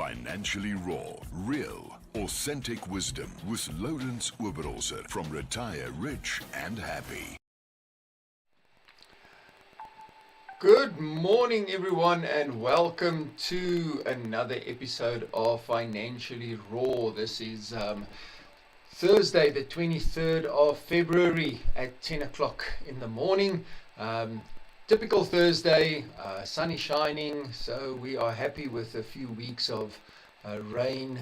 Financially raw, real, authentic wisdom with Lawrence Oberholzer from Retire Rich and Happy. Good morning, everyone, and welcome to another episode of Financially Raw. This is Thursday, the 23rd of February at 10 o'clock in the morning. Typical Thursday, sun is shining, so we are happy with a few weeks of rain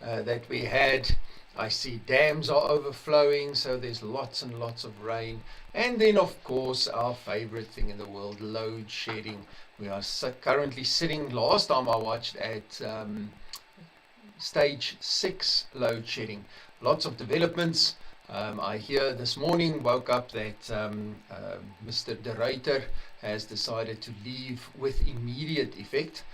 that we had. I see dams are overflowing, so there's lots and lots of rain. And then, of course, our favorite thing in the world, load shedding. We are currently sitting, last time I watched, at stage 6 load shedding. Lots of developments. I hear this morning, woke up that Mr. Director has decided to leave with immediate effect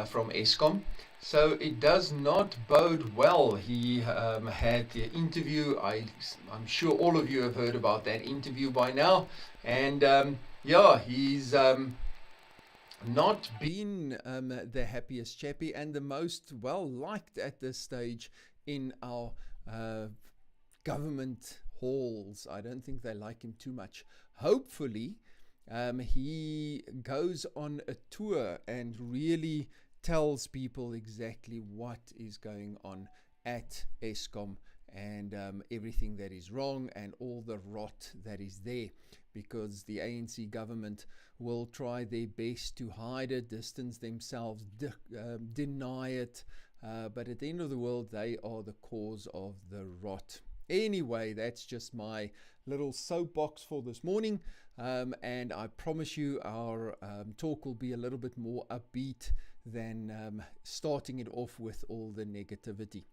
from Eskom. So it does not bode well. He had the interview. I'm sure all of you have heard about that interview by now. And he's not been the happiest chappy and the most well liked at this stage in our government halls. I don't think they like him too much. Hopefully, he goes on a tour and really tells people exactly what is going on at Eskom and everything that is wrong and all the rot that is there, because the ANC government will try their best to hide it, distance themselves, deny it, but at the end of the world, they are the cause of the rot. Anyway, that's just my little soapbox for this morning, and I promise you our talk will be a little bit more upbeat than starting it off with all the negativity.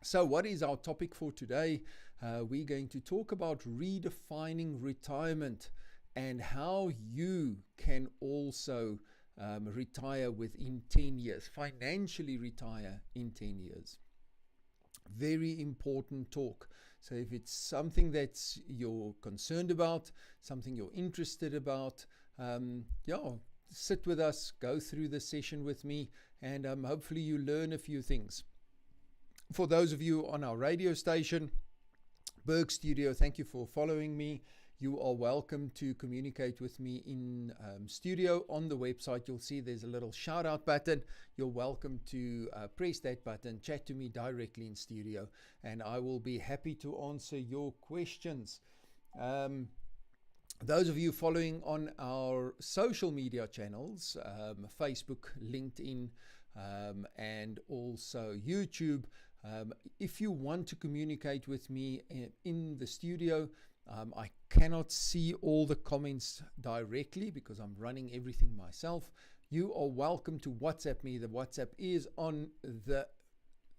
So what is our topic for today? We're going to talk about redefining retirement and how you can also retire within 10 years, financially retire in 10 years. Very important talk. So if it's something that you're concerned about, something you're interested about, sit with us, go through the session with me, and hopefully you learn a few things. For those of you on our radio station, Berg Studio, thank you for following me. You are welcome to communicate with me in studio. On the website, you'll see there's a little shout out button. You're welcome to press that button, chat to me directly in studio, and I will be happy to answer your questions. Those of you following on our social media channels, Facebook, LinkedIn, and also YouTube, if you want to communicate with me in the studio, I cannot see all the comments directly because I'm running everything myself. You are welcome to WhatsApp me. The WhatsApp is on the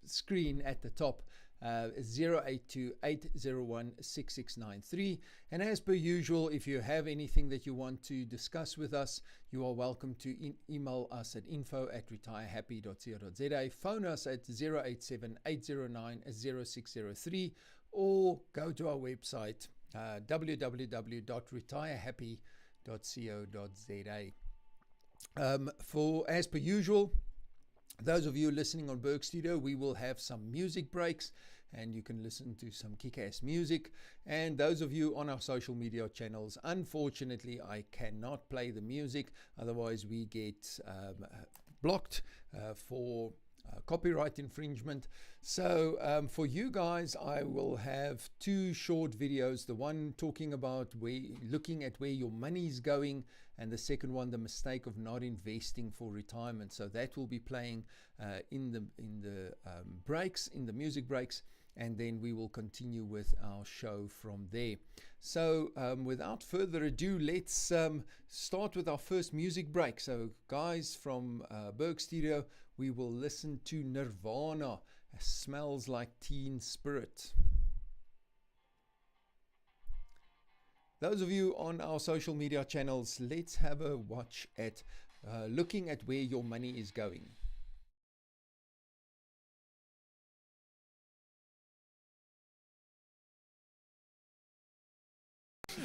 screen at the top. 082-801-6693, and as per usual, if you have anything that you want to discuss with us, you are welcome to email us at info@retirehappy.co.za, phone us at 087-809-0603, or go to our website www.retirehappy.co.za. As per usual, those of you listening on Berg Studio, we will have some music breaks and you can listen to some kick-ass music. And those of you on our social media channels, unfortunately, I cannot play the music. Otherwise, we get blocked for copyright infringement. So for you guys, I will have 2 short videos. The one talking about looking at where your money is going, and the second one, the mistake of not investing for retirement. So that will be playing in the breaks, in the music breaks, and then we will continue with our show from there. So without further ado, let's start with our first music break. So guys from Berg Studio, we will listen to Nirvana, Smells Like Teen Spirit. Those of you on our social media channels, let's have a watch at looking at where your money is going.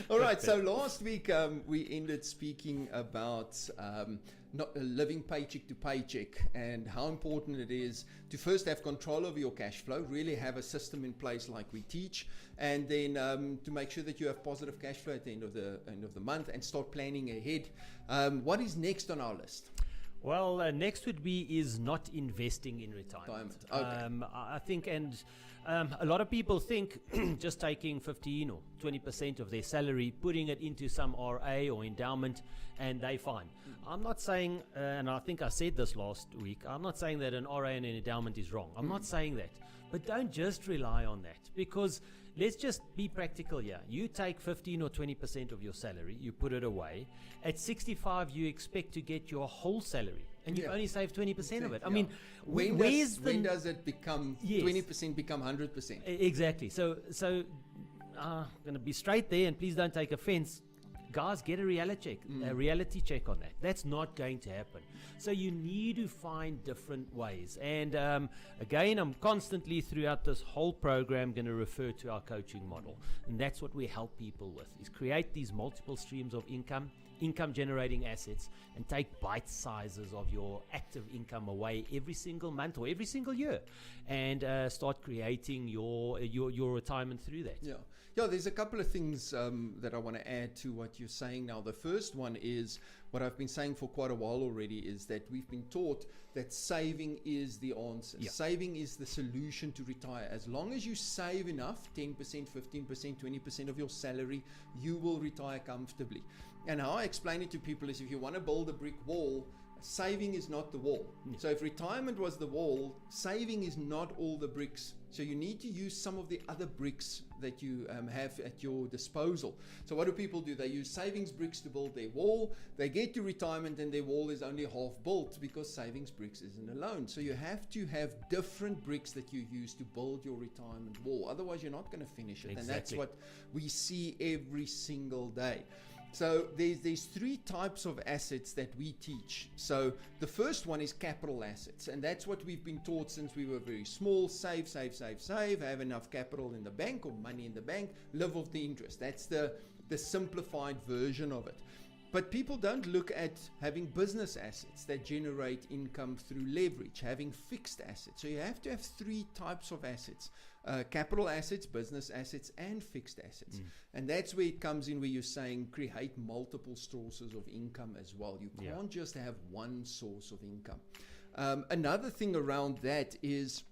All right, so last week we ended speaking about not living paycheck to paycheck and how important it is to first have control over your cash flow, really have a system in place like we teach, and then to make sure that you have positive cash flow at the end of the month and start planning ahead. What is next on our list? Well, next would be is not investing in retirement. Okay. I think, and a lot of people think just taking 15 or 20% of their salary, putting it into some RA or endowment, and they fine. I'm not saying, and I think I said this last week, I'm not saying that an RA and an endowment is wrong. I'm not saying that. But don't just rely on that, because let's just be practical here. You take 15 or 20% of your salary, you put it away. At 65, you expect to get your whole salary, and you've only saved 20% of it. I mean, when does it become 20% become 100%? Exactly. So I'm going to be straight there, and please don't take offense. Guys, get a reality check on that. That's not going to happen. So you need to find different ways. And again, I'm constantly throughout this whole program going to refer to our coaching model. And that's what we help people with, is create these multiple streams of income generating assets, and take bite sizes of your active income away every single month or every single year, and start creating your retirement through that. Yeah, there's a couple of things that I want to add to what you're saying now. The first one is what I've been saying for quite a while already, is that we've been taught that saving is the answer. Yeah. Saving is the solution to retire. As long as you save enough, 10%, 15%, 20% of your salary, you will retire comfortably. And how I explain it to people is, if you want to build a brick wall, saving is not the wall. So if retirement was the wall, saving is not all the bricks. So you need to use some of the other bricks that you have at your disposal. So what do people do? They use savings bricks to build their wall. They get to retirement and their wall is only half built, because savings bricks isn't alone. So you have to have different bricks that you use to build your retirement wall. Otherwise, you're not going to finish it. Exactly. And that's what we see every single day. So there's three types of assets that we teach. So the first one is capital assets, and that's what we've been taught since we were very small. Save, have enough capital in the bank or money in the bank, live off the interest. That's the simplified version of it. But people don't look at having business assets that generate income through leverage, having fixed assets. So you have to have three types of assets: capital assets, business assets, and fixed assets. And that's where it comes in, where you're saying create multiple sources of income as well. You can't just have one source of income. Another thing around that is,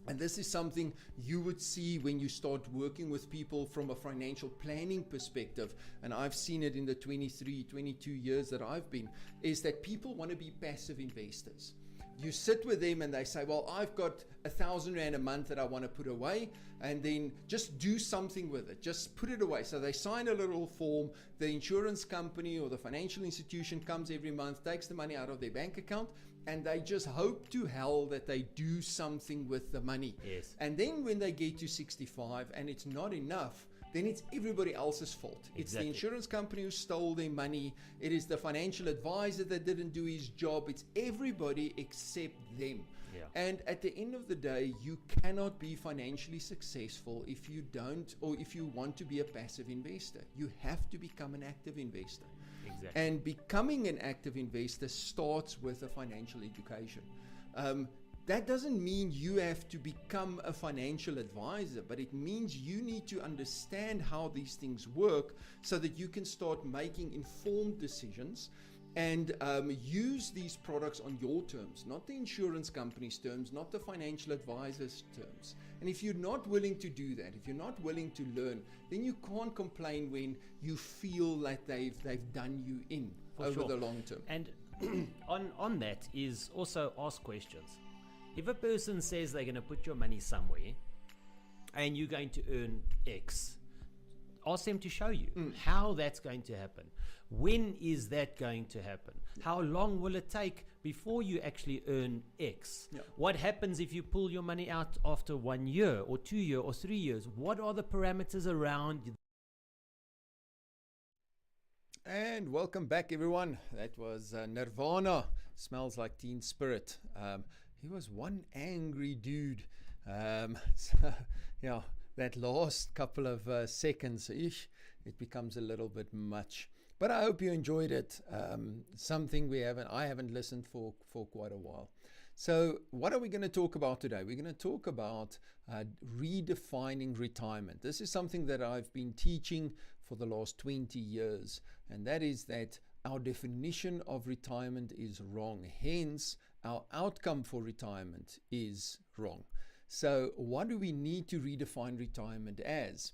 and this is something you would see when you start working with people from a financial planning perspective, and I've seen it in the 23, 22 years that I've been, is that people want to be passive investors. You sit with them and they say, well, I've got 1,000 Rand a month that I want to put away, and then just do something with it. Just put it away. So they sign a little form. The insurance company or the financial institution comes every month, takes the money out of their bank account, and they just hope to hell that they do something with the money. Yes. And then when they get to 65 and it's not enough, then it's everybody else's fault. It's the insurance company who stole their money. It is the financial advisor that didn't do his job. It's everybody except them. Yeah. And at the end of the day, you cannot be financially successful if you don't, or if you want to be a passive investor. You have to become an active investor. Exactly. And becoming an active investor starts with a financial education. That doesn't mean you have to become a financial advisor, but it means you need to understand how these things work so that you can start making informed decisions and use these products on your terms, not the insurance company's terms, not the financial advisor's terms. And if you're not willing to do that, if you're not willing to learn, then you can't complain when you feel like they've done you in over the long term. And on that is also ask questions. If a person says they're going to put your money somewhere and you're going to earn X, ask them to show you how that's going to happen. When is that going to happen? How long will it take before you actually earn X? Yeah. What happens if you pull your money out after 1 year or 2 years or 3 years? What are the parameters around? And welcome back, everyone. That was Nirvana, Smells Like Teen Spirit. He was one angry dude. So, yeah, that last couple of seconds, it becomes a little bit much. But I hope you enjoyed it. Something I haven't listened for quite a while. So what are we going to talk about today? We're going to talk about redefining retirement. This is something that I've been teaching for the last 20 years, and that is that our definition of retirement is wrong. Hence, our outcome for retirement is wrong. So what do we need to redefine retirement as?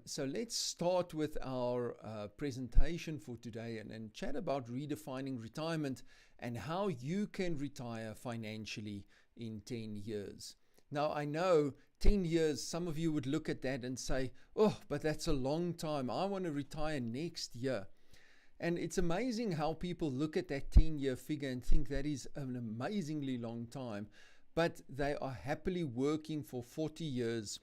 So let's start with our presentation for today and chat about redefining retirement and how you can retire financially in 10 years. Now, I know 10 years, some of you would look at that and say, oh, but that's a long time. I want to retire next year. And it's amazing how people look at that 10-year figure and think that is an amazingly long time, but they are happily working for 40 years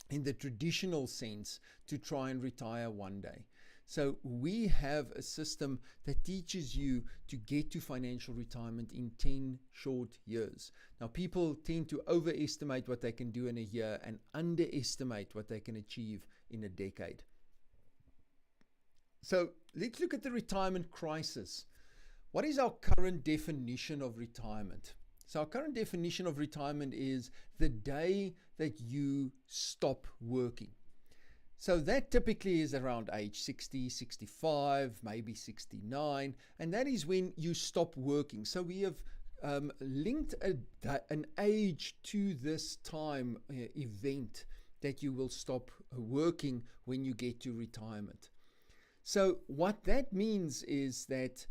in the traditional sense to try and retire one day. So we have a system that teaches you to get to financial retirement in 10 short years. Now, people tend to overestimate what they can do in a year and underestimate what they can achieve in a decade. So let's look at the retirement crisis. What is our current definition of retirement? So our current definition of retirement is the day that you stop working. So that typically is around age 60, 65, maybe 69, and that is when you stop working. So we have linked an age to this time event that you will stop working when you get to retirement. So what that means is that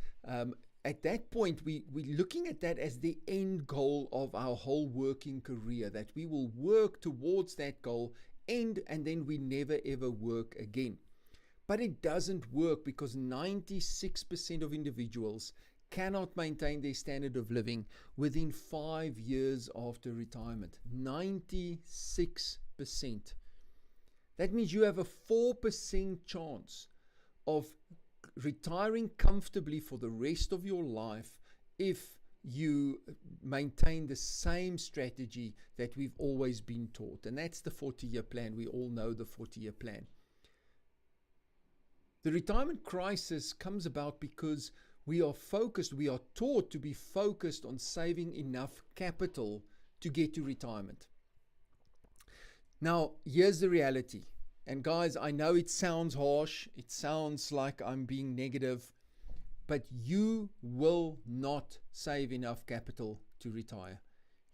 at that point, we're looking at that as the end goal of our whole working career, that we will work towards that goal, and then we never ever work again. But it doesn't work because 96% of individuals cannot maintain their standard of living within 5 years after retirement. 96%. That means you have a 4% chance of retiring comfortably for the rest of your life if you maintain the same strategy that we've always been taught. And that's the 40-year plan. We all know the 40-year plan. The retirement crisis comes about because we are taught to be focused on saving enough capital to get to retirement. Now, here's the reality. And guys, I know it sounds harsh, it sounds like I'm being negative, but you will not save enough capital to retire.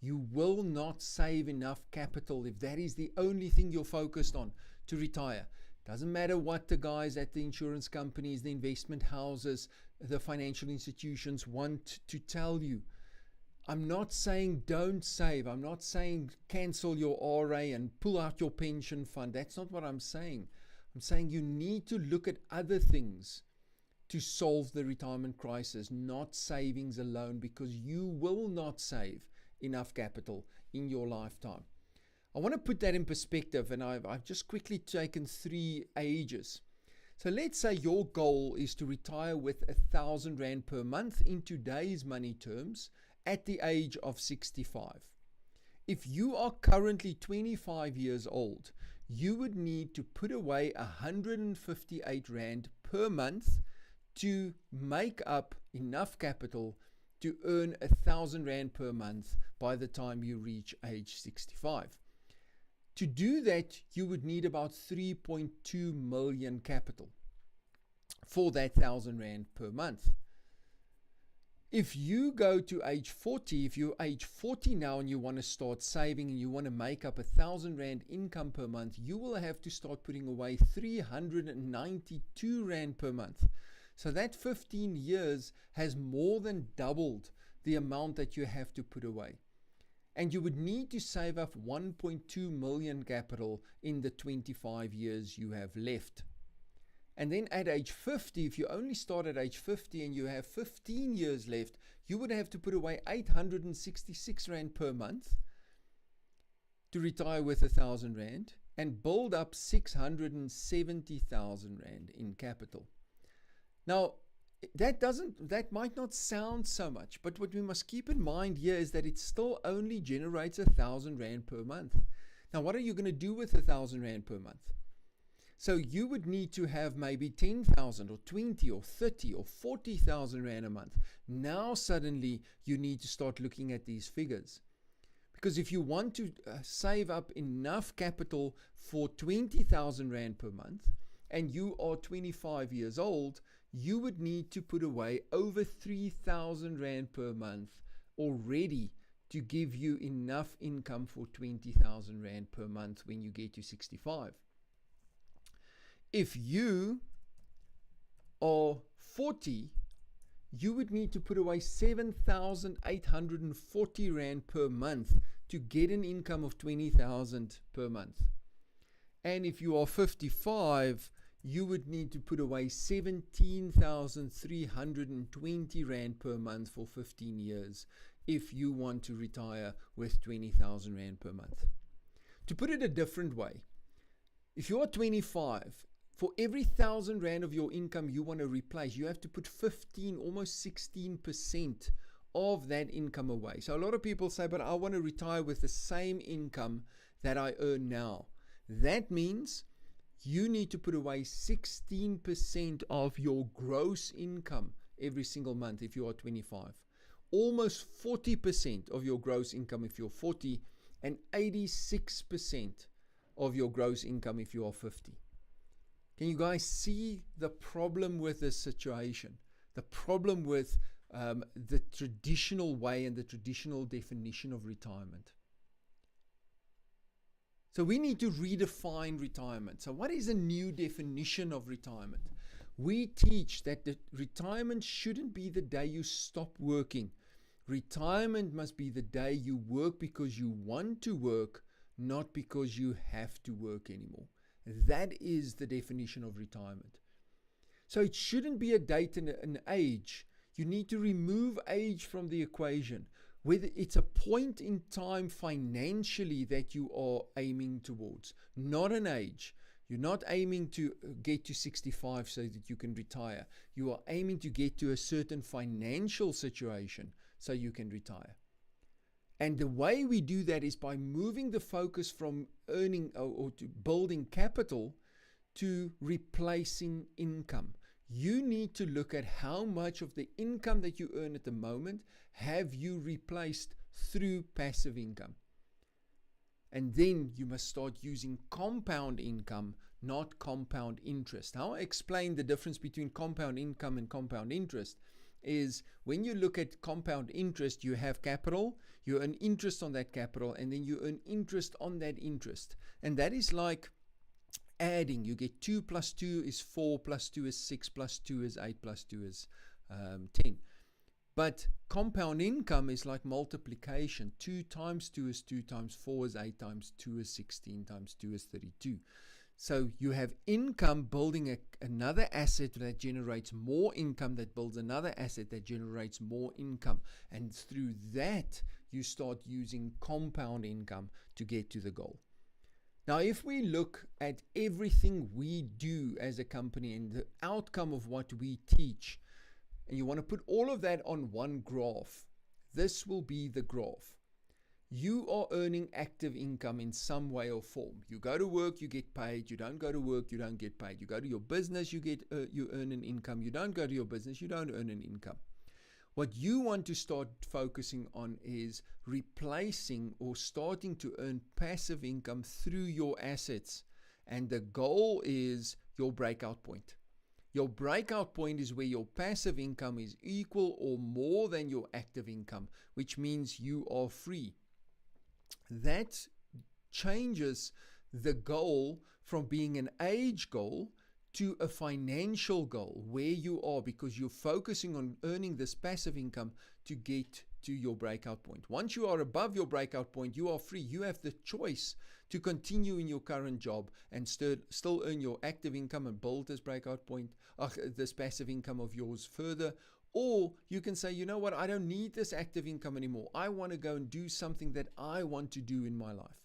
You will not save enough capital if that is the only thing you're focused on to retire. Doesn't matter what the guys at the insurance companies, the investment houses, the financial institutions want to tell you. I'm not saying don't save. I'm not saying cancel your RA and pull out your pension fund. That's not what I'm saying. I'm saying you need to look at other things to solve the retirement crisis, not savings alone, because you will not save enough capital in your lifetime. I want to put that in perspective, and I've just quickly taken 3 ages. So let's say your goal is to retire with 1,000 Rand per month in today's money terms, at the age of 65. If you are currently 25 years old, you would need to put away 158 Rand per month to make up enough capital to earn 1,000 Rand per month by the time you reach age 65. To do that, you would need about 3.2 million capital for that 1,000 Rand per month. If you go to age 40, if you're age 40 now and you want to start saving and you want to make up 1,000 Rand income per month, you will have to start putting away 392 Rand per month. So that 15 years has more than doubled the amount that you have to put away. And you would need to save up 1.2 million capital in the 25 years you have left. And then at age 50, if you only start at age 50 and you have 15 years left, you would have to put away 866 Rand per month to retire with 1,000 Rand and build up 670,000 Rand in capital. Now, that might not sound so much, but what we must keep in mind here is that it still only generates 1,000 Rand per month. Now, what are you going to do with 1,000 Rand per month? So you would need to have maybe 10,000 or 20 or 30 or 40,000 Rand a month. Now suddenly you need to start looking at these figures. Because if you want to save up enough capital for 20,000 Rand per month and you are 25 years old, you would need to put away over 3,000 Rand per month already to give you enough income for 20,000 Rand per month when you get to 65. If you are 40, you would need to put away 7,840 Rand per month to get an income of 20,000 per month. And if you are 55, you would need to put away 17,320 Rand per month for 15 years if you want to retire with 20,000 Rand per month. To put it a different way, if you are 25, for every 1,000 Rand of your income you want to replace, you have to put 15, almost 16% of that income away. So a lot of people say, but I want to retire with the same income that I earn now. That means you need to put away 16% of your gross income every single month if you are 25. Almost 40% of your gross income if you're 40, and 86% of your gross income if you are 50. Can you guys see the problem with this situation? The problem with the traditional way and the traditional definition of retirement. So we need to redefine retirement. So what is a new definition of retirement? We teach that the retirement shouldn't be the day you stop working. Retirement must be the day you work because you want to work, not because you have to work anymore. That is the definition of retirement. So it shouldn't be a date and an age. You need to remove age from the equation. Whether it's a point in time financially that you are aiming towards, not an age. You're not aiming to get to 65 so that you can retire. You are aiming to get to a certain financial situation so you can retire. And the way we do that is by moving the focus from earning or to building capital to replacing income. You need to look at how much of the income that you earn at the moment have you replaced through passive income. And then you must start using compound income, not compound interest. Now I explain the difference between compound income and compound interest is when you look at compound interest, you have capital, you earn interest on that capital, and then you earn interest on that interest. And that is like adding. You get 2 plus 2 is 4, plus 2 is 6, plus 2 is 8, plus 2 is 10. But compound income is like multiplication. 2 times 2 is 2, times 4 is 8, times 2 is 16, times 2 is 32. So you have income building another asset that generates more income, that builds another asset that generates more income. And through that, you start using compound income to get to the goal. Now, if we look at everything we do as a company and the outcome of what we teach, and you want to put all of that on one graph, this will be the graph. You are earning active income in some way or form. You go to work, you get paid. You don't go to work, you don't get paid. You go to your business, you earn an income. You don't go to your business, you don't earn an income. What you want to start focusing on is replacing or starting to earn passive income through your assets. And the goal is your breakout point. Your breakout point is where your passive income is equal or more than your active income, which means you are free. That changes the goal from being an age goal to a financial goal where you are, because you're focusing on earning this passive income to get to your breakout point. Once you are above your breakout point, you are free. You have the choice to continue in your current job and still earn your active income and build this breakout point, this passive income of yours further. Or you can say, you know what, I don't need this active income anymore. I want to go and do something that I want to do in my life.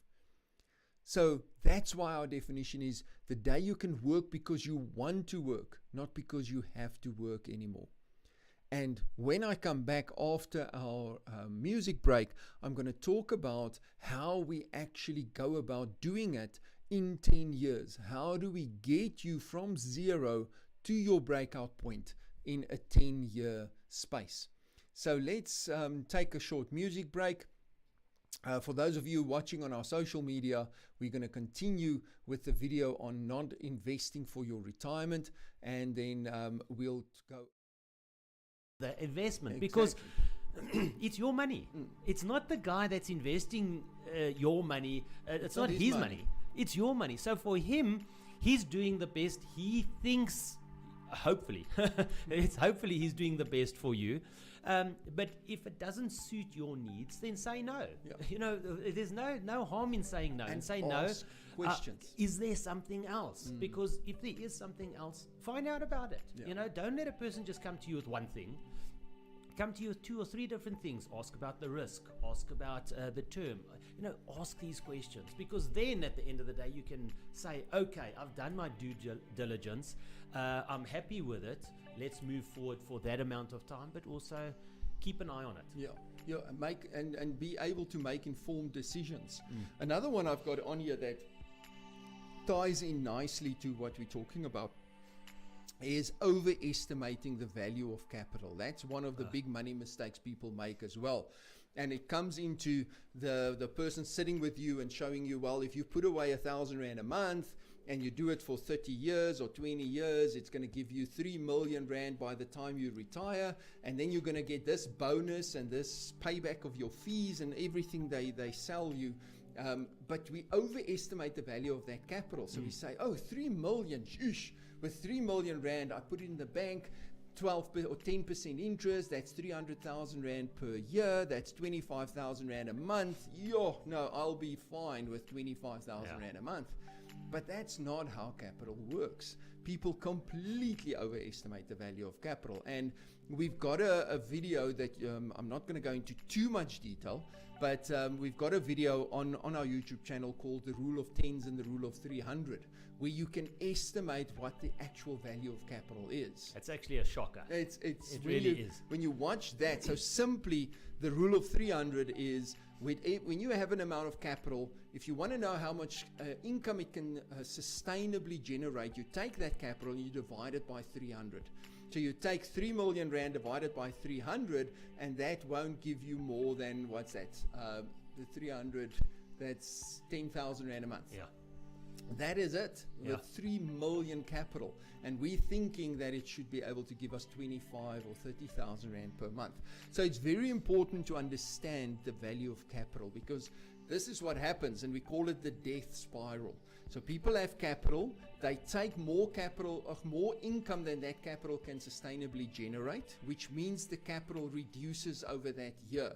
So that's why our definition is the day you can work because you want to work, not because you have to work anymore. And when I come back after our music break, I'm going to talk about how we actually go about doing it in 10 years? How do we get you from zero to your breakout point in a 10-year space? So let's take a short music break. For those of you watching on our social media, we're going to continue with the video on not investing for your retirement, and then we'll go the investment, exactly. Because it's your money. It's not the guy that's investing your money. It's not his money. It's your money. So for him, he's doing the best he thinks. Hopefully, hopefully he's doing the best for you. But if it doesn't suit your needs, then say no. Yeah. You know, there's no harm in saying no, and say no. Questions. Is there something else? Because if there is something else, find out about it. Yeah. You know, don't let a person just come to you with one thing. Come to you with 2 or 3 different things. Ask about the risk. Ask about the term. You know, ask these questions, because then at the end of the day you can say, okay, I've done my due diligence. I'm happy with it. Let's move forward for that amount of time, but also keep an eye on it. Yeah, make and be able to make informed decisions. Another one I've got on here that ties in nicely to what we're talking about is overestimating the value of capital. That's one of the big money mistakes people make as well. And it comes into the person sitting with you and showing you, well, if you put away 1,000 Rand a month and you do it for 30 years or 20 years, it's going to give you 3 million Rand by the time you retire. And then you're going to get this bonus and this payback of your fees and everything they sell you. But we overestimate the value of that capital. So we say, oh, 3 million, sheesh. With 3 million Rand, I put it in the bank, 12 or 10% interest, that's 300,000 Rand per year, that's 25,000 Rand a month. No, I'll be fine with 25,000 Rand a month. But that's not how capital works. People completely overestimate the value of capital. And we've got a video that I'm not going to go into too much detail, but we've got a video on our YouTube channel called The Rule of Tens and the Rule of 300, where you can estimate what the actual value of capital is. It's actually a shocker. It really is. When you watch that, so simply the rule of 300 is when you have an amount of capital, if you want to know how much income it can sustainably generate, you take that capital and you divide it by 300. So you take 3 million Rand divided by 300, and that won't give you more than, what's that? The 300, that's 10,000 Rand a month. Yeah. That is it, with 3 million capital. And we're thinking that it should be able to give us 25 or 30,000 Rand per month. So it's very important to understand the value of capital, because this is what happens, and we call it the death spiral. So people have capital, they take more capital, of more income than that capital can sustainably generate, which means the capital reduces over that year.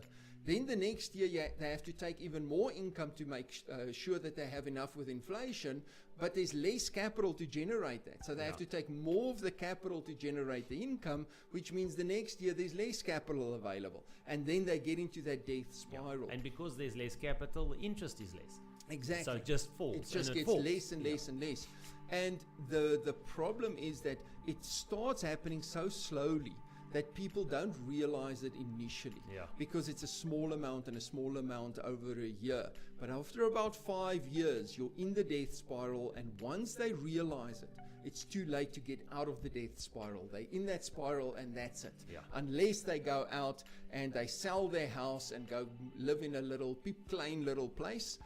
Then the next year, they have to take even more income to make sure that they have enough with inflation, but there's less capital to generate that. So they have to take more of the capital to generate the income, which means the next year there's less capital available. And then they get into that death spiral. And because there's less capital, the interest is less. Exactly. So it just falls. It just gets falls. less and less and less. And the problem is that it starts happening so slowly that people don't realize it initially, because it's a small amount and a small amount over a year. But after about 5 years, you're in the death spiral, and once they realize it, it's too late to get out of the death spiral. They're in that spiral, and that's it. Unless they go out and they sell their house and go live in a little plain little place.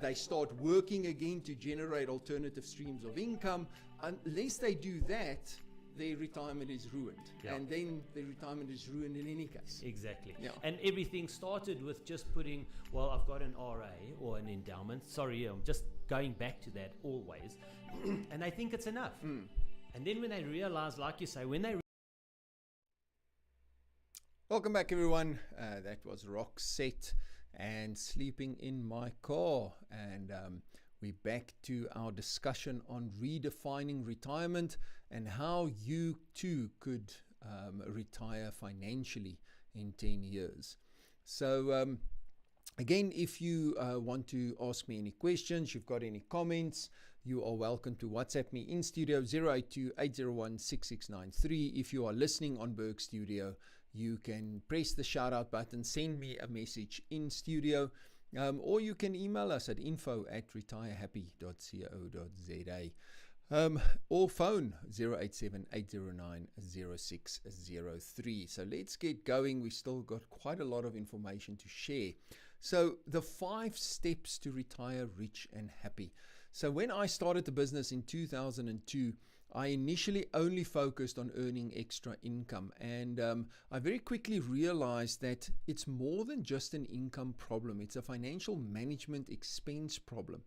They start working again to generate alternative streams of income. Unless they do that, their retirement is ruined. And then the retirement is ruined in any case. Exactly. And everything started with just putting, well, I've got an RA or an endowment. Sorry, I'm just going back to that always. And I think it's enough. And then when they realize, like you say, when they... Welcome back, everyone. That was Roxette and Sleeping in My Car. And we're back to our discussion on redefining retirement and how you too could retire financially in 10 years. So again, if you want to ask me any questions, you've got any comments, you are welcome to WhatsApp me in studio 082-801-6693. If you are listening on Berg Studio, you can press the shout out button, send me a message in studio, Or you can email us at info@retirehappy.co.za. Or phone 087-809-0603. So let's get going. We still got quite a lot of information to share. So the 5 steps to retire rich and happy. So when I started the business in 2002, I initially only focused on earning extra income, and I very quickly realized that it's more than just an income problem. It's a financial management expense problem.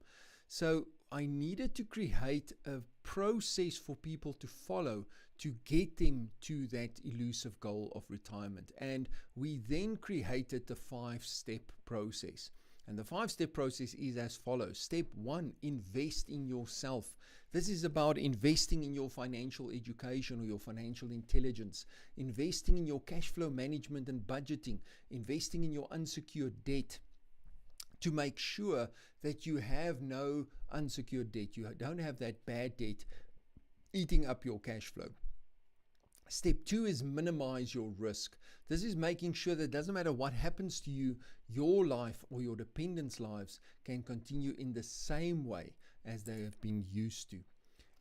So I needed to create a process for people to follow to get them to that elusive goal of retirement. And we then created the 5-step process. And the 5-step process is as follows. Step 1, invest in yourself. This is about investing in your financial education or your financial intelligence, investing in your cash flow management and budgeting, investing in your unsecured debt, to make sure that you have no unsecured debt. You don't have that bad debt eating up your cash flow. Step 2 is minimize your risk. This is making sure that it doesn't matter what happens to you, your life or your dependents' lives can continue in the same way as they have been used to.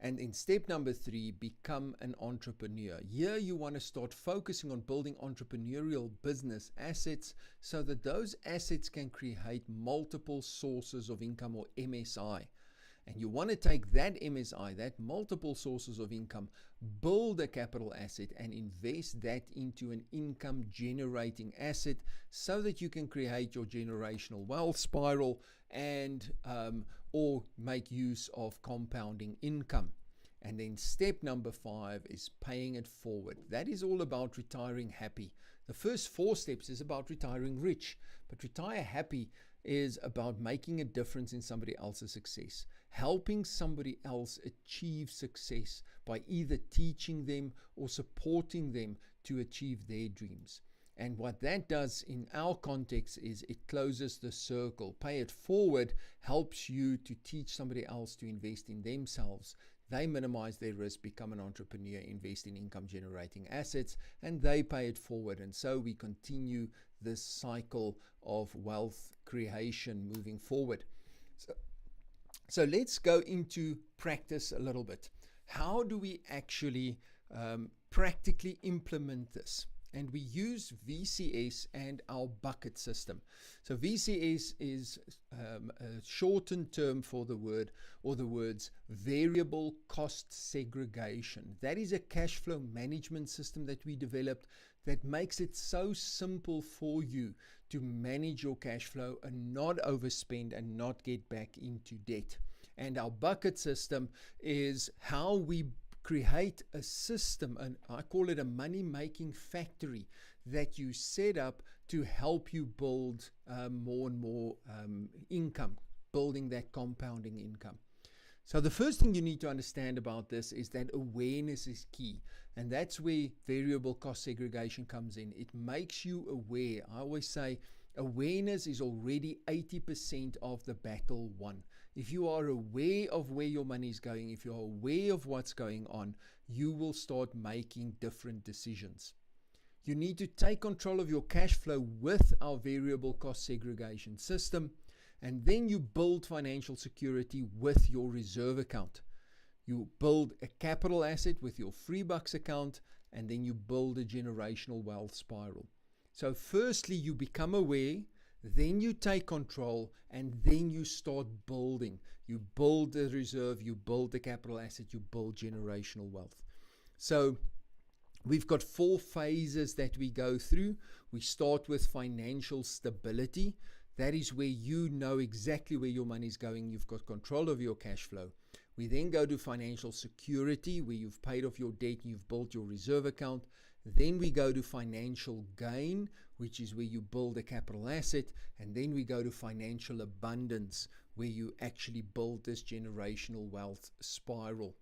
And in step number 3, become an entrepreneur. Here you want to start focusing on building entrepreneurial business assets so that those assets can create multiple sources of income, or MSI. And you want to take that MSI, that multiple sources of income, build a capital asset and invest that into an income generating asset so that you can create your generational wealth spiral and or make use of compounding income. And then step number 5 is paying it forward. That is all about retiring happy. The first 4 steps is about retiring rich, but retire happy is about making a difference in somebody else's success, helping somebody else achieve success by either teaching them or supporting them to achieve their dreams. And what that does in our context is it closes the circle. Pay it forward helps you to teach somebody else to invest in themselves. They minimize their risk, become an entrepreneur, invest in income generating assets, and they pay it forward. And so we continue this cycle of wealth creation moving forward. So let's go into practice a little bit. How do we actually practically implement this? And we use VCS and our bucket system. So VCS is a shortened term for the word or the words variable cost segregation. That is a cash flow management system that we developed that makes it so simple for you to manage your cash flow and not overspend and not get back into debt. And our bucket system is how we create a system, and I call it a money-making factory that you set up to help you build more and more income, building that compounding income. So the first thing you need to understand about this is that awareness is key, and that's where variable cost segregation comes in. It makes you aware. I always say awareness is already 80% of the battle won. If you are aware of where your money is going, if you're aware of what's going on, you will start making different decisions. You need to take control of your cash flow with our variable cost segregation system, and then you build financial security with your reserve account. You build a capital asset with your free bucks account, and then you build a generational wealth spiral. So firstly, you become aware, then you take control, and then you start building. You build the reserve, you build the capital asset, you build generational wealth. So we've got 4 phases that we go through. We start with financial stability. That is where you know exactly where your money is going. You've got control of your cash flow. We then go to financial security, where you've paid off your debt and you've built your reserve account. Then we go to financial gain, which is where you build a capital asset. And then we go to financial abundance, where you actually build this generational wealth spiral.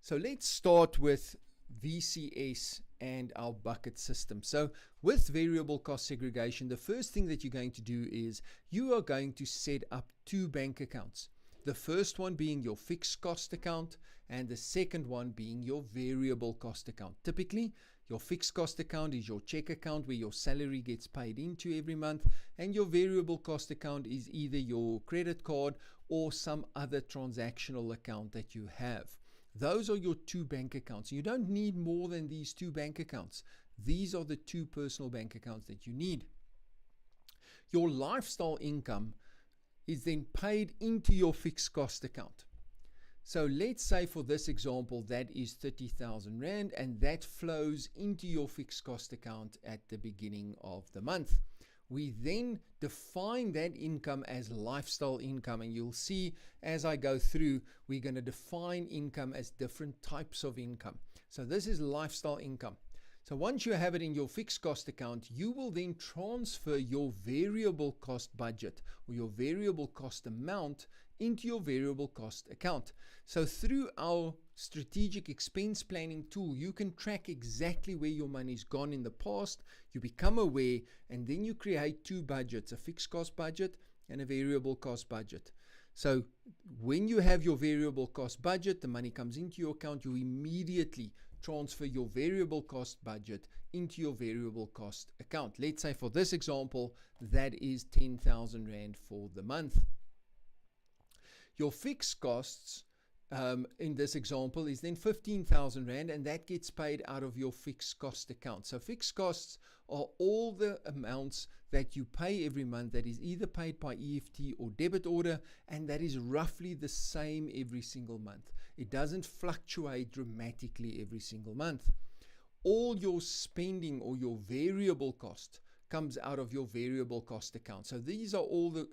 So let's start with VCS and our bucket system. So with variable cost segregation, the first thing that you're going to do is you are going to set up 2 bank accounts. The first one being your fixed cost account and the second one being your variable cost account. Typically, Your fixed cost account is your check account where your salary gets paid into every month, and your variable cost account is either your credit card or some other transactional account that you have. Those are your 2 bank accounts. You don't need more than these 2 bank accounts. These are the 2 personal bank accounts that you need. Your lifestyle income is then paid into your fixed cost account. So let's say for this example, that is 30,000 Rand, and that flows into your fixed cost account at the beginning of the month. We then define that income as lifestyle income, and you'll see as I go through, we're going to define income as different types of income. So this is lifestyle income. So once you have it in your fixed cost account, you will then transfer your variable cost budget or your variable cost amount into your variable cost account. So through our strategic expense planning tool, you can track exactly where your money's gone in the past. You become aware, and then you create 2 budgets, a fixed cost budget and a variable cost budget. So when you have your variable cost budget, the money comes into your account, you immediately transfer your variable cost budget into your variable cost account. Let's say for this example, that is 10,000 Rand for the month. Your fixed costs in this example is then 15,000 Rand, and that gets paid out of your fixed cost account. So fixed costs are all the amounts that you pay every month that is either paid by EFT or debit order, and that is roughly the same every single month. It doesn't fluctuate dramatically every single month. All your spending or your variable cost comes out of your variable cost account. So these are all the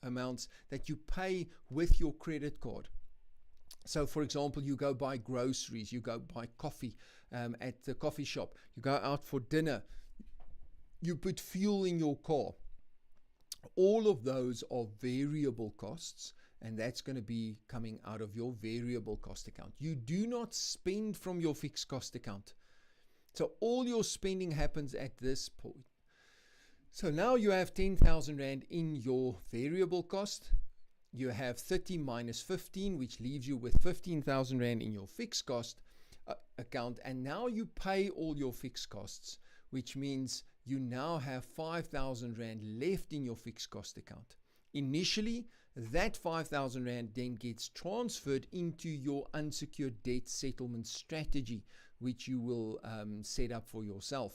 amounts that you pay with your credit card. So for example, you go buy groceries, you go buy coffee at the coffee shop, you go out for dinner, you put fuel in your car. All of those are variable costs, and that's going to be coming out of your variable cost account. You do not spend from your fixed cost account. So all your spending happens at this point. So now you have 10,000 Rand in your variable cost. You have 30 minus 15, which leaves you with 15,000 Rand in your fixed cost account. And now you pay all your fixed costs, which means you now have 5,000 Rand left in your fixed cost account. Initially, that 5,000 Rand then gets transferred into your unsecured debt settlement strategy, which you will set up for yourself.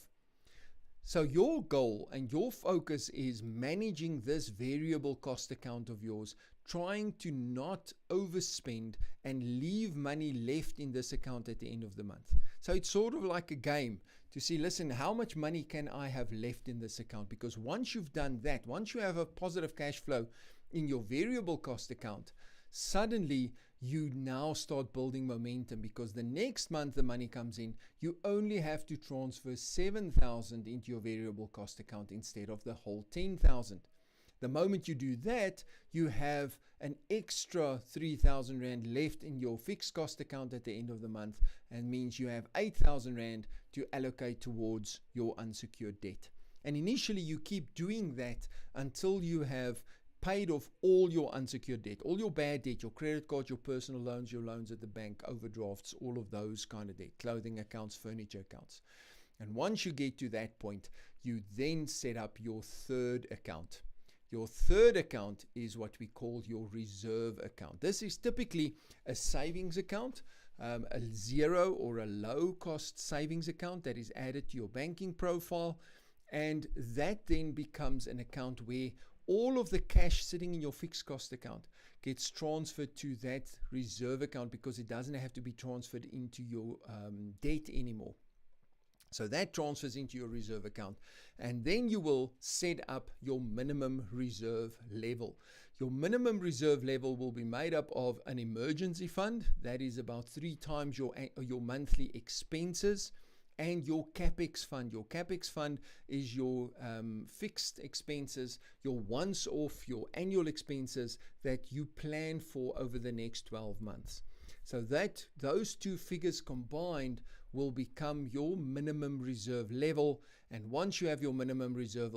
So your goal and your focus is managing this variable cost account of yours, trying to not overspend and leave money left in this account at the end of the month. So it's sort of like a game to see, listen, how much money can I have left in this account? Because once you've done that, once you have a positive cash flow in your variable cost account, suddenly you now start building momentum, because the next month the money comes in, you only have to transfer 7,000 into your variable cost account instead of the whole 10,000. The moment you do that, you have an extra 3,000 Rand left in your fixed cost account at the end of the month, and means you have 8,000 Rand to allocate towards your unsecured debt. And initially you keep doing that until you have paid off all your unsecured debt, all your bad debt, your credit card, your personal loans, your loans at the bank, overdrafts, all of those kind of debt, clothing accounts, furniture accounts. And once you get to that point, you then set up your third account. Your third account is what we call your reserve account. This is typically a savings account, a zero or a low cost savings account that is added to your banking profile. And that then becomes an account where all of the cash sitting in your fixed cost account gets transferred to that reserve account, because it doesn't have to be transferred into your debt anymore. So that transfers into your reserve account, and then you will set up your minimum reserve level. Your minimum reserve level will be made up of an emergency fund that is about 3 times your monthly expenses, and your CapEx fund. Your CapEx fund is your fixed expenses, your once-off, your annual expenses that you plan for over the next 12 months. So that those two figures combined will become your minimum reserve level. And once you have your minimum reserve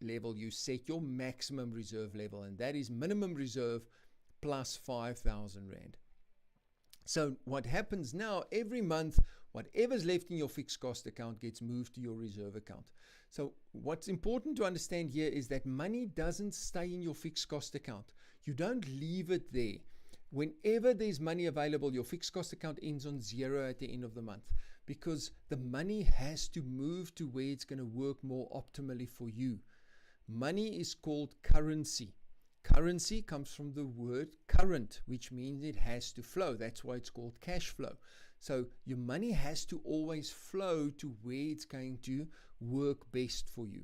level, you set your maximum reserve level, and that is minimum reserve plus 5,000 Rand. So what happens now, every month Whatever's left in your fixed cost account gets moved to your reserve account. So what's important to understand here is that money doesn't stay in your fixed cost account. You don't leave it there. Whenever there's money available, your fixed cost account ends on 0 at the end of the month, because the money has to move to where it's going to work more optimally for you. Money is called currency. Currency comes from the word current, which means it has to flow. That's why it's called cash flow. So your money has to always flow to where it's going to work best for you.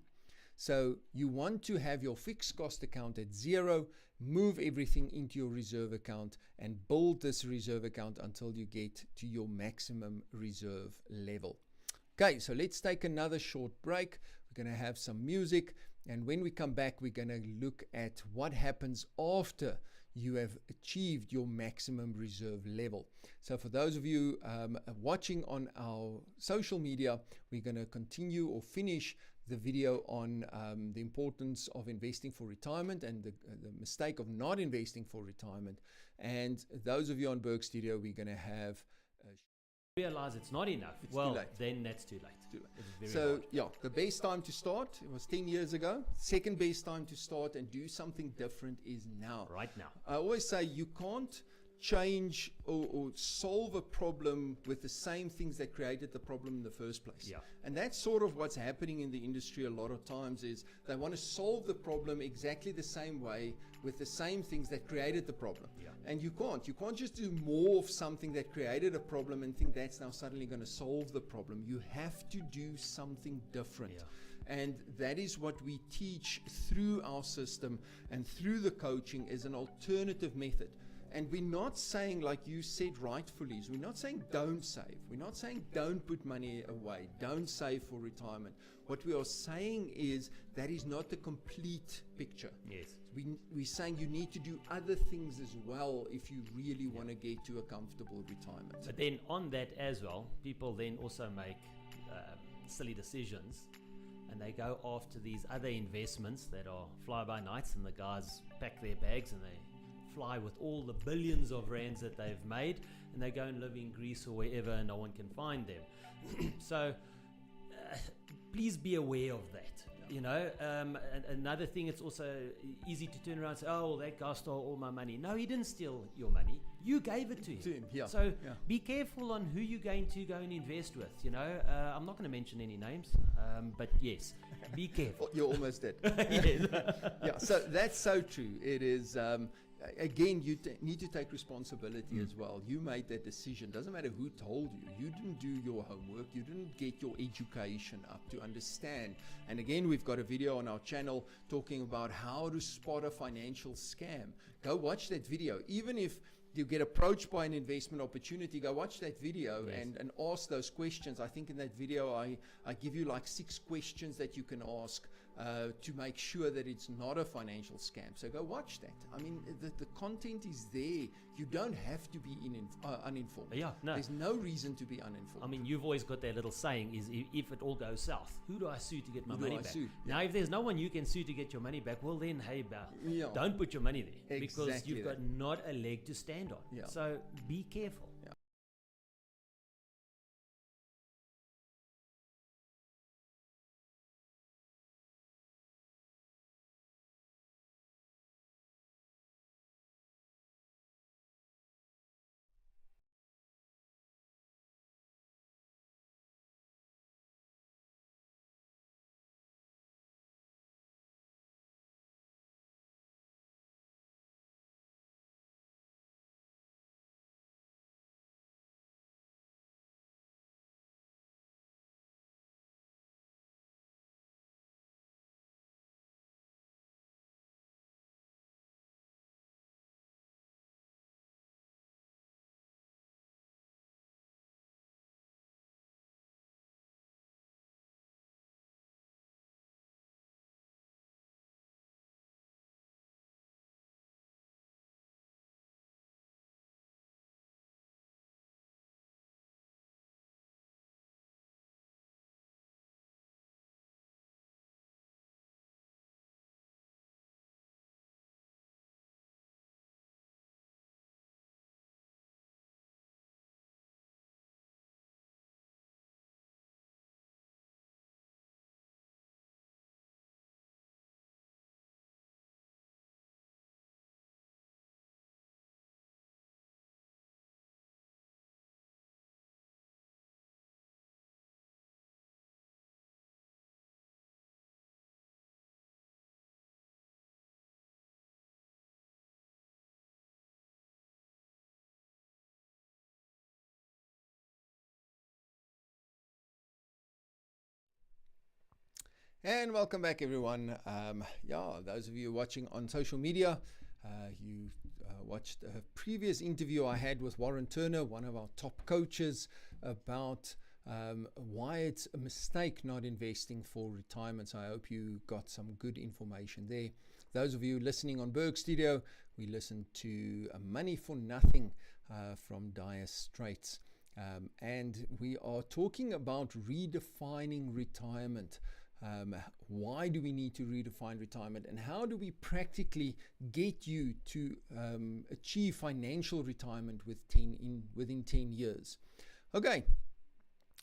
So you want to have your fixed cost account at 0, move everything into your reserve account, and build this reserve account until you get to your maximum reserve level. Okay, so let's take another short break. We're going to have some music, and when we come back, we're going to look at what happens after you have achieved your maximum reserve level. So for those of you watching on our social media, we're going to continue or finish the video on the importance of investing for retirement and the mistake of not investing for retirement. And those of you on Berg Studio, we're going to have realize it's not enough. It's well, too late. Then that's too late. Too late. It's very hard. Yeah, the best time to start, it was 10 years ago. Second best time to start and do something different is now. Right now. I always say you can't change or solve a problem with the same things that created the problem in the first place. Yeah. And that's sort of what's happening in the industry a lot of times, is they want to solve the problem exactly the same way with the same things that created the problem. Yeah. And you can't just do more of something that created a problem and think that's now suddenly going to solve the problem. You have to do something different. Yeah. And that is what we teach through our system and through the coaching, is an alternative method. And we're not saying, like you said rightfully, we're not saying don't save. We're not saying don't put money away. Don't save for retirement. What we are saying is that is not the complete picture. Yes. We're saying you need to do other things as well if you really want to get to a comfortable retirement. But then on that as well, people then also make silly decisions, and they go after these other investments that are fly-by-nights, and the guys pack their bags and they fly with all the billions of rands that they've made, and they go and live in Greece or wherever and no one can find them. So please be aware of that. You know, another thing, it's also easy to turn around and say, oh, well, that guy stole all my money. No, he didn't steal your money. You gave it to him. Yeah. So Yeah. be careful on who you're going to go and invest with. You know, I'm not going to mention any names, but yes, be careful. You're almost dead. Yes. Yeah, so that's so true. It is, again, you need to take responsibility as well. You made that decision. Doesn't matter who told you. You didn't do your homework. You didn't get your education up to understand. And again, we've got a video on our channel talking about how to spot a financial scam. Go watch that video. Even if you get approached by an investment opportunity, go watch that video. Yes. and ask those questions. I think in that video, I give you like 6 questions that you can ask to make sure that it's not a financial scam. So go watch that. I mean, the content is there. You don't have to be uninformed. Yeah, no. There's no reason to be uninformed. I mean, you've always got that little saying, is if it all goes south, who do I sue to get my Who do money I back? sue? Now, if there's no one you can sue to get your money back, well then, hey, Yeah. don't put your money there, because Exactly you've got not a leg to stand on. Yeah. So be careful. And welcome back, everyone. Those of you watching on social media, you watched a previous interview I had with Warren Turner, one of our top coaches, about why it's a mistake not investing for retirement. So I hope you got some good information there. Those of you listening on Berg Studio, we listened to Money for Nothing from Dire Straits. And we are talking about redefining retirement. Why do we need to redefine retirement, and how do we practically get you to achieve financial retirement within 10 years? Okay,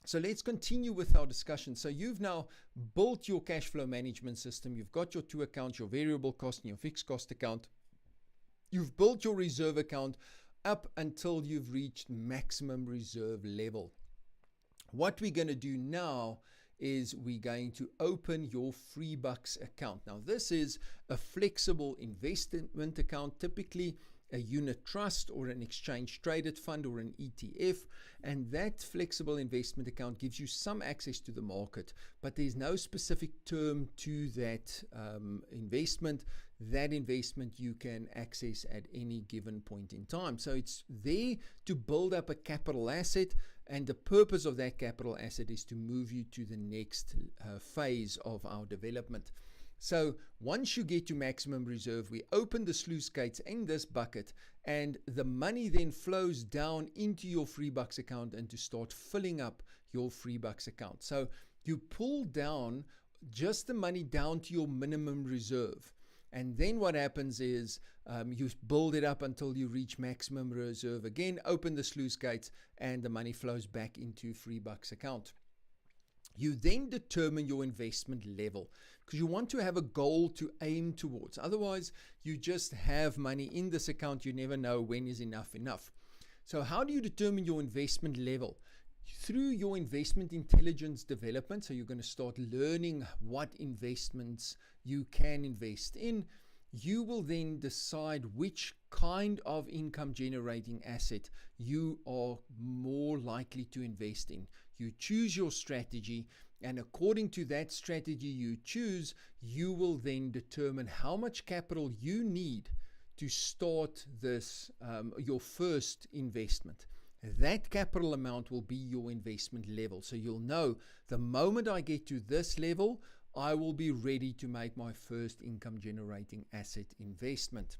so let's continue with our discussion. So you've now built your cash flow management system. You've got your two accounts, your variable cost and your fixed cost account. You've built your reserve account up until you've reached maximum reserve level. What we're going to do now is we're going to open your free bucks account. Now, this is a flexible investment account, typically a unit trust or an exchange traded fund or an ETF. And that flexible investment account gives you some access to the market, but there's no specific term to that investment. That investment you can access at any given point in time. So it's there to build up a capital asset, and the purpose of that capital asset is to move you to the next phase of our development. So once you get to maximum reserve, we open the sluice gates in this bucket, and the money then flows down into your free bucks account and to start filling up your free bucks account. So you pull down just the money down to your minimum reserve. And then what happens is you build it up until you reach maximum reserve. Again, open the sluice gates and the money flows back into free bucks account. You then determine your investment level, because you want to have a goal to aim towards. Otherwise, you just have money in this account. You never know when is enough. So how do you determine your investment level? Through your investment intelligence development. So you're going to start learning what investments you can invest in. You will then decide which kind of income generating asset you are more likely to invest in. You choose your strategy, and according to that strategy you choose, you will then determine how much capital you need to start this your first investment. That capital amount will be your investment level. So you'll know the moment I get to this level, I will be ready to make my first income generating asset investment.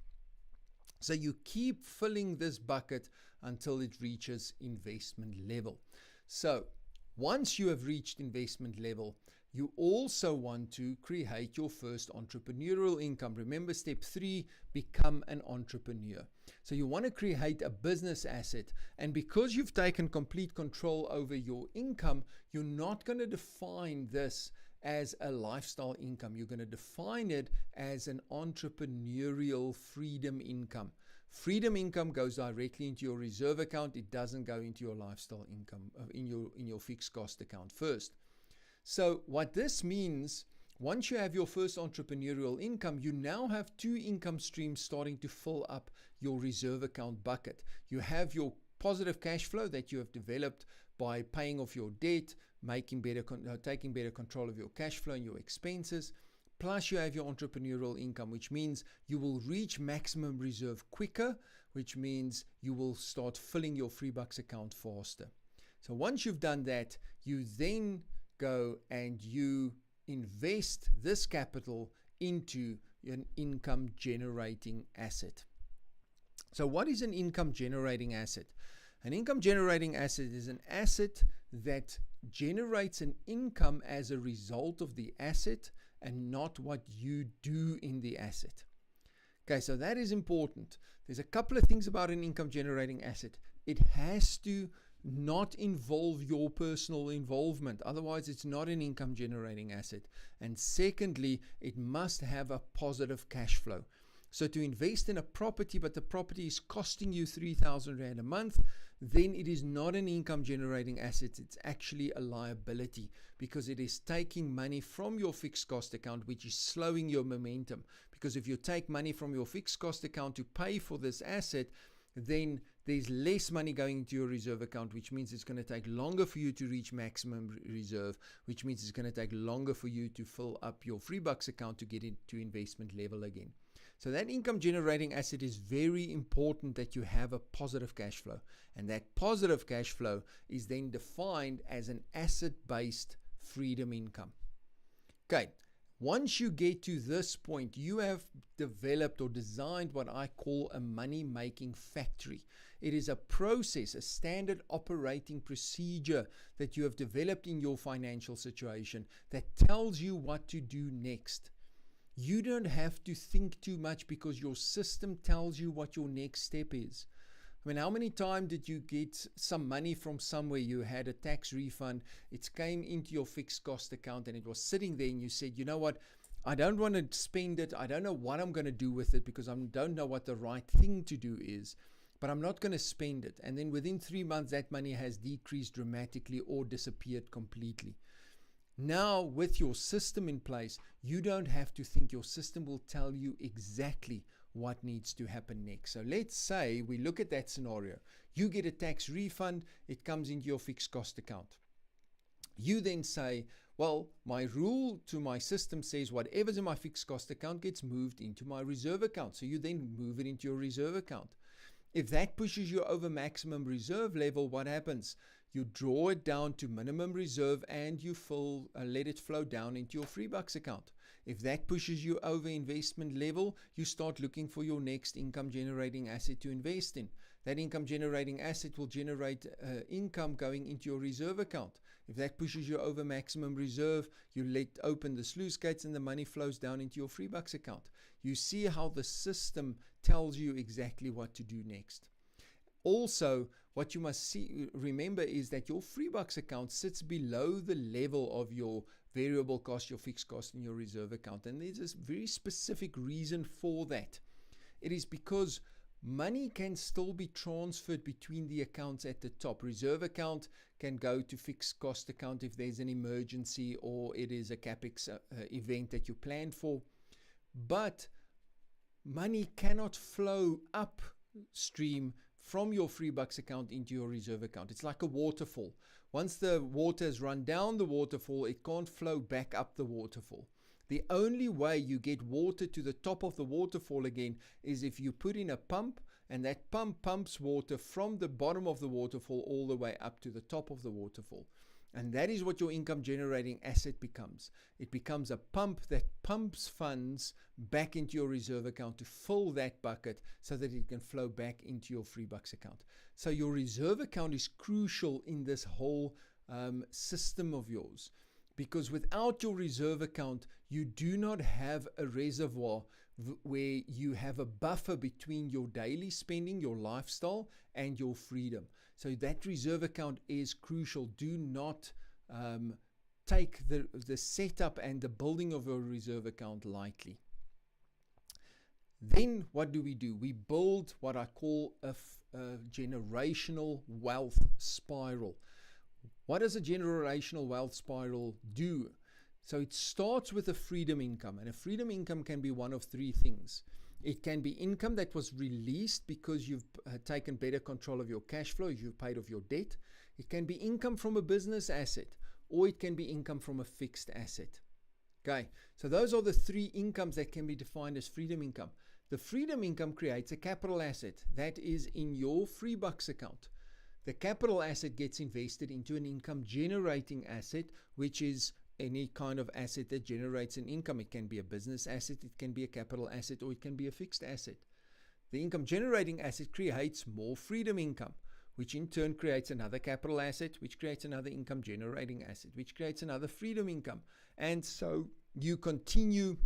So you keep filling this bucket until it reaches investment level. So once you have reached investment level, you also want to create your first entrepreneurial income. Remember, step 3, become an entrepreneur. So you want to create a business asset. And because you've taken complete control over your income, you're not going to define this as a lifestyle income. You're going to define it as an entrepreneurial freedom income. Freedom income goes directly into your reserve account. It doesn't go into your lifestyle income in your fixed cost account first. So what this means, once you have your first entrepreneurial income, you now have 2 income streams starting to fill up your reserve account bucket. You have your positive cash flow that you have developed by paying off your debt, taking better control of your cash flow and your expenses. Plus you have your entrepreneurial income, which means you will reach maximum reserve quicker, which means you will start filling your free bucks account faster. So once you've done that, you then go and you invest this capital into an income generating asset. So what is an income generating asset? An income generating asset is an asset that generates an income as a result of the asset and not what you do in the asset. Okay, so that is important. There's a couple of things about an income generating asset. It has to not involve your personal involvement. Otherwise, it's not an income generating asset. And secondly, it must have a positive cash flow. So to invest in a property, but the property is costing you 3,000 Rand a month, then it is not an income generating asset. It's actually a liability, because it is taking money from your fixed cost account, which is slowing your momentum. Because if you take money from your fixed cost account to pay for this asset, then there's less money going into your reserve account, which means it's going to take longer for you to reach maximum reserve, which means it's going to take longer for you to fill up your free bucks account to get into investment level again. So that income generating asset is very important, that you have a positive cash flow. And that positive cash flow is then defined as an asset-based freedom income. Okay, once you get to this point, you have developed or designed what I call a money-making factory. It is a process, a standard operating procedure that you have developed in your financial situation that tells you what to do next. You don't have to think too much because your system tells you what your next step is. I mean, how many times did you get some money from somewhere? You had a tax refund, it came into your fixed cost account and it was sitting there and you said, you know what, I don't want to spend it. I don't know what I'm going to do with it because I don't know what the right thing to do is, but I'm not going to spend it. And then within 3 months, that money has decreased dramatically or disappeared completely. Now, with your system in place, you don't have to think. Your system will tell you exactly what needs to happen next. So let's say we look at that scenario. You get a tax refund, it comes into your fixed cost account. You then say, well, my rule to my system says whatever's in my fixed cost account gets moved into my reserve account. So you then move it into your reserve account. If that pushes you over maximum reserve level, what happens? You draw it down to minimum reserve and you let it flow down into your free bucks account. If that pushes you over investment level, you start looking for your next income generating asset to invest in. That income generating asset will generate income going into your reserve account. If that pushes you over maximum reserve, you let open the sluice gates and the money flows down into your free bucks account. You see how the system tells you exactly what to do next. Also, what you must remember is that your free bucks account sits below the level of your variable cost, your fixed cost, and your reserve account. And there's a very specific reason for that. It is because money can still be transferred between the accounts at the top. Reserve account can go to fixed cost account if there's an emergency or it is a capex event that you planned for. But money cannot flow upstream from your free bucks account into your reserve account. It's like a waterfall. Once the water has run down the waterfall, it can't flow back up the waterfall. The only way you get water to the top of the waterfall again is if you put in a pump, and that pump pumps water from the bottom of the waterfall all the way up to the top of the waterfall. And that is what your income generating asset becomes. It becomes a pump that pumps funds back into your reserve account to fill that bucket so that it can flow back into your free bucks account. So your reserve account is crucial in this whole system of yours, because without your reserve account, you do not have a reservoir where you have a buffer between your daily spending, your lifestyle, and your freedom. So that reserve account is crucial. Do not take the setup and the building of your reserve account lightly. Then what do? We build what I call a generational wealth spiral. What does a generational wealth spiral do? So it starts with a freedom income, and a freedom income can be one of three things. It can be income that was released because you've taken better control of your cash flow, you've paid off your debt. It can be income from a business asset, or it can be income from a fixed asset. Okay, so those are the three incomes that can be defined as freedom income. The freedom income creates a capital asset that is in your free bucks account. The capital asset gets invested into an income generating asset, which is any kind of asset that generates an income. It can be a business asset, it can be a capital asset, or it can be a fixed asset. The income generating asset creates more freedom income, which in turn creates another capital asset, which creates another income generating asset, which creates another freedom income. And so you continue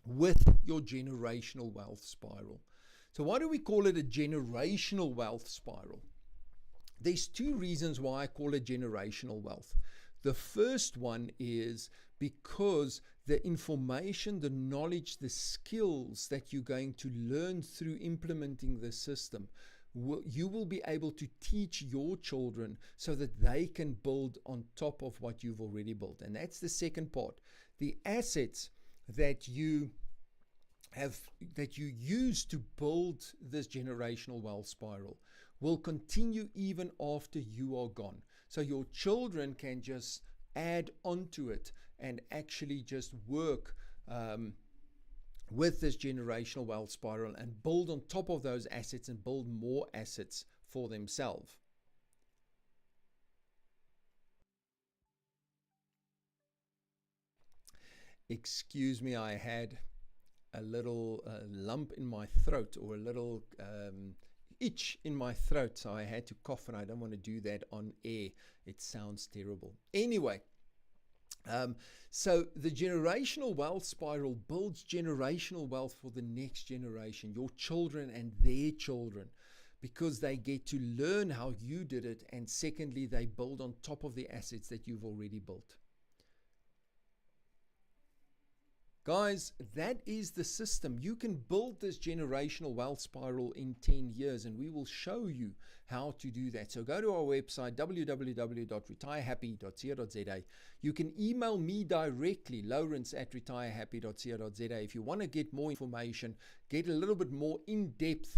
with your generational wealth spiral. So why do we call it a generational wealth spiral? There's two reasons why I call it generational wealth. The first one is because the information, the knowledge, the skills that you're going to learn through implementing the system, you will be able to teach your children so that they can build on top of what you've already built. And that's the second part. The assets that you use to build this generational wealth spiral will continue even after you are gone. So your children can just add onto it and actually just work with this generational wealth spiral and build on top of those assets and build more assets for themselves. Excuse me, I had a little lump in my throat, or a little itch in my throat, so I had to cough, and I don't want to do that on air. It sounds terrible. Anyway, so the generational wealth spiral builds generational wealth for the next generation, your children and their children, because they get to learn how you did it, and secondly, they build on top of the assets that you've already built. Guys, that is the system. You can build this generational wealth spiral in 10 years, and we will show you how to do that. So go to our website, www.retirehappy.co.za. You can email me directly, lawrence@retirehappy.co.za. If you want to get more information, get a little bit more in-depth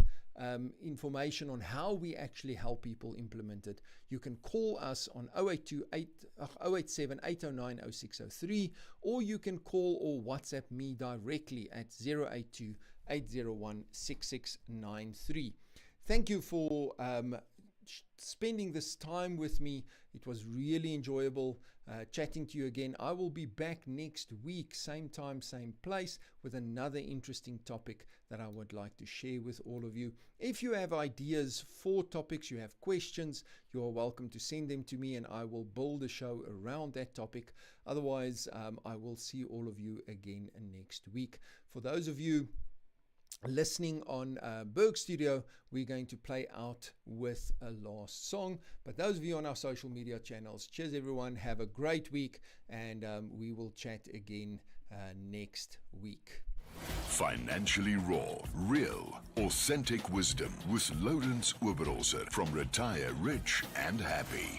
information on how we actually help people implement it, you can call us on 087-809-0603, or you can call or WhatsApp me directly at 082-801-6693. Thank you for spending this time with me. It was really enjoyable chatting to you again. I will be back next week, same time, same place, with another interesting topic that I would like to share with all of you. If you have ideas for topics, you have questions, you are welcome to send them to me, and I will build a show around that topic. Otherwise, I will see all of you again next week. For those of you listening on Berg Studio, we're going to play out with a last song. But those of you on our social media channels, cheers everyone, have a great week, and we will chat again next week. Financially raw, real, authentic wisdom with Lawrence Oberholzer from Retire Rich and Happy.